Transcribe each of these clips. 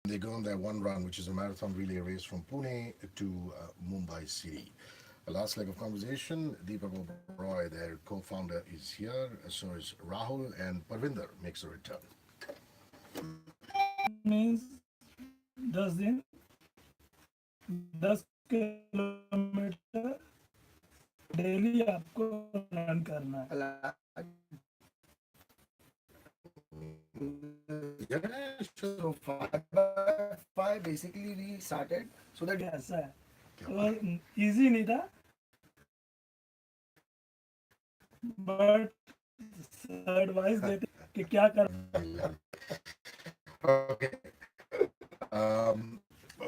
They go on their one run, which is a marathon relay race from Pune to Mumbai City. The last leg of conversation, Deepak Oberoi, their co-founder, is here. So is Rahul, and Parvinder makes a return. Marathon means 10 kilometre daily आपको run करना है. Yeah, so 5 by 5 basically we started so that ऐसा है तो easy नहीं था but advice देते कि क्या कर. Okay.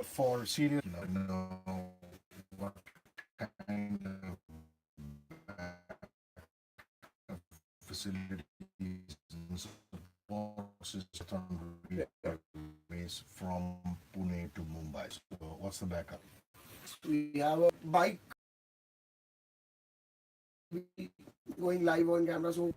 For serious, what kind of facilities and support system race from Pune to Mumbai. So, what's the backup? we have a bike going live on camera, so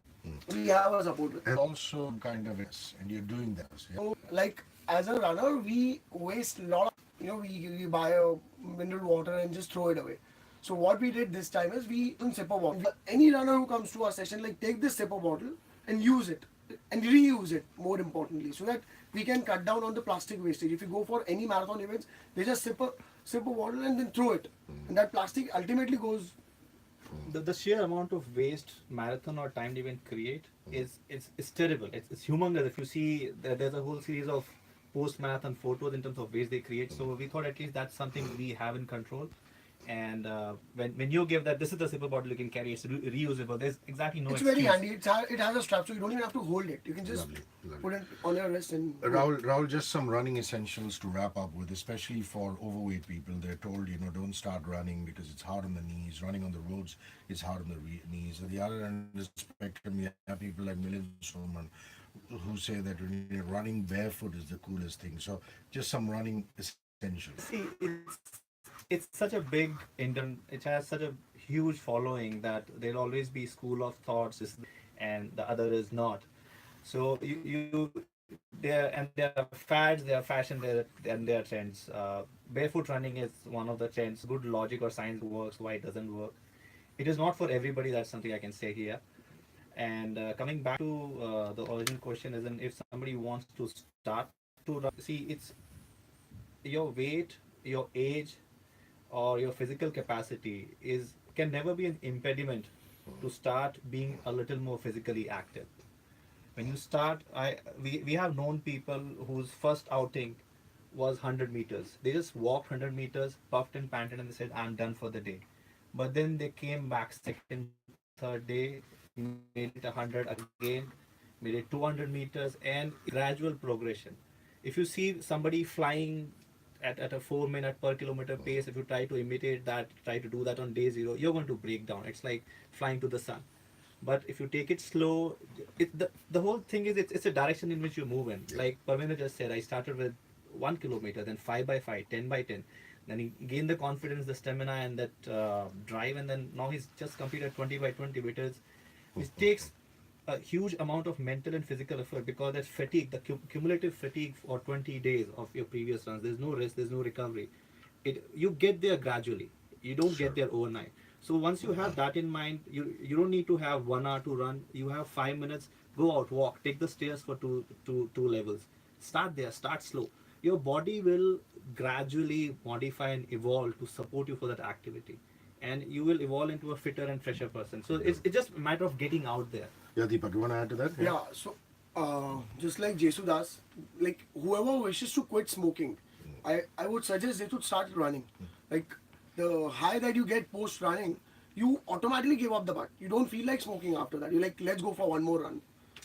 we have a support. And also kind of yes, and you're doing that. Yeah? So, like as a runner, we waste a lot. We buy a mineral water and just throw it away. So what we did this time is we don't sipper bottle. Any runner who comes to our session, like take this sipper bottle and use it and reuse it. More importantly, so that we can cut down on the plastic wastage. If you go for any marathon events, they just sipper bottle and then throw it, and that plastic ultimately goes. The sheer amount of waste marathon or timed event create is terrible. It's humongous. If you see, there's a whole series of post marathon photos in terms of waste they create. So we thought at least that's something we have in control. And when you give that, this is the sipper bottle you can carry. It's reusable. There's exactly no. It's excuse. very handy. It has a strap, so you don't even have to hold it. You can just Lovely. put it on your wrist and. Rahul, just some running essentials to wrap up with, especially for overweight people. They're told, don't start running because it's hard on the knees. Running on the roads is hard on the knees. At the other end of the spectrum, you have people like Milind Soman who say that running barefoot is the coolest thing. So, just some running essentials. See, it's such a big it has such a huge following that there'll always be school of thoughts and the other is not. So there are fads, there are fashion, there are trends. Barefoot running is one of the trends. Good logic or science works, why it doesn't work. It is not for everybody. That's something I can say here. And coming back to the original question, is if somebody wants to start to run, see, it's your weight, your age, or your physical capacity is can never be an impediment to start being a little more physically active. When you start, we have known people whose first outing was 100 meters. They just walked 100 meters, puffed and panted, and they said, "I'm done for the day." But then they came back second, third day, made it 100 again, made it 200 meters, and gradual progression. If you see somebody flying at a 4 minute per kilometer pace, if you try to imitate that, try to do that on day zero, you're going to break down. It's like flying to the sun. But if you take it slow, the whole thing is it's a direction in which you move in. Like Parvinder just said, I started with 1 kilometer, then 5 by 5, 10 by 10. Then he gained the confidence, the stamina, and that drive, and then now he's just completed 20 by 20 meters. It takes a huge amount of mental and physical effort because that fatigue, the cumulative fatigue for 20 days of your previous runs, there's no rest, there's no recovery. You get there gradually. You don't get there overnight. So once you have that in mind, you don't need to have 1 hour to run. You have 5 minutes. Go out, walk, take the stairs for two levels. Start there. Start slow. Your body will gradually modify and evolve to support you for that activity, and you will evolve into a fitter and fresher person. So it's just a matter of getting out there. Yeah, Deepak, you want to add to that? Yeah, so just like Jesudas, like whoever wishes to quit smoking, I would suggest they should start running. Like the high that you get post running, you automatically give up the butt. You don't feel like smoking after that. You're like, let's go for one more run.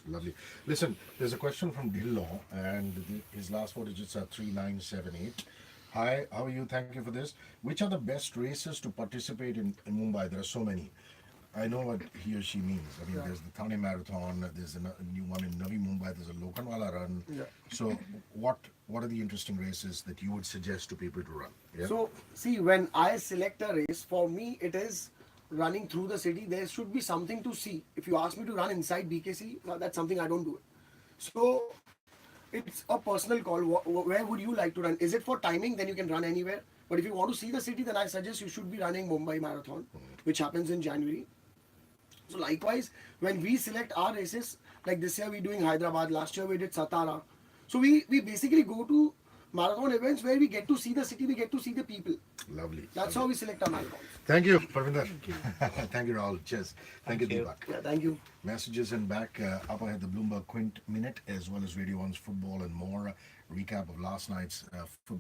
Lovely. Listen, there's a question from Dillo, and his last four digits are 3978. Hi, how are you? Thank you for this. Which are the best races to participate in Mumbai? There are so many. I know what he or she means. I mean, there's the Thane Marathon, there's a new one in Navi Mumbai, there's a Lokanwala run. Yeah. So, what are the interesting races that you would suggest to people to run? Yeah? So, see, when I select a race, for me, it is running through the city. There should be something to see. If you ask me to run inside BKC, that's something I don't do. So, it's a personal call. Where would you like to run? Is it for timing? Then you can run anywhere. But if you want to see the city, then I suggest you should be running Mumbai Marathon, which happens in January. So likewise, when we select our races, like this year we're doing Hyderabad, last year we did Satara. So we basically go to marathon events where we get to see the city, we get to see the people. Lovely. That's how we select our marathons. Thank you, Parvinder. Thank you, Rahul. Cheers. Thank you, Thank you. Deepak. Yeah, thank you. Messages in back. Up ahead, the Bloomberg Quint Minute, as well as Radio 1's football and more. Recap of last night's football.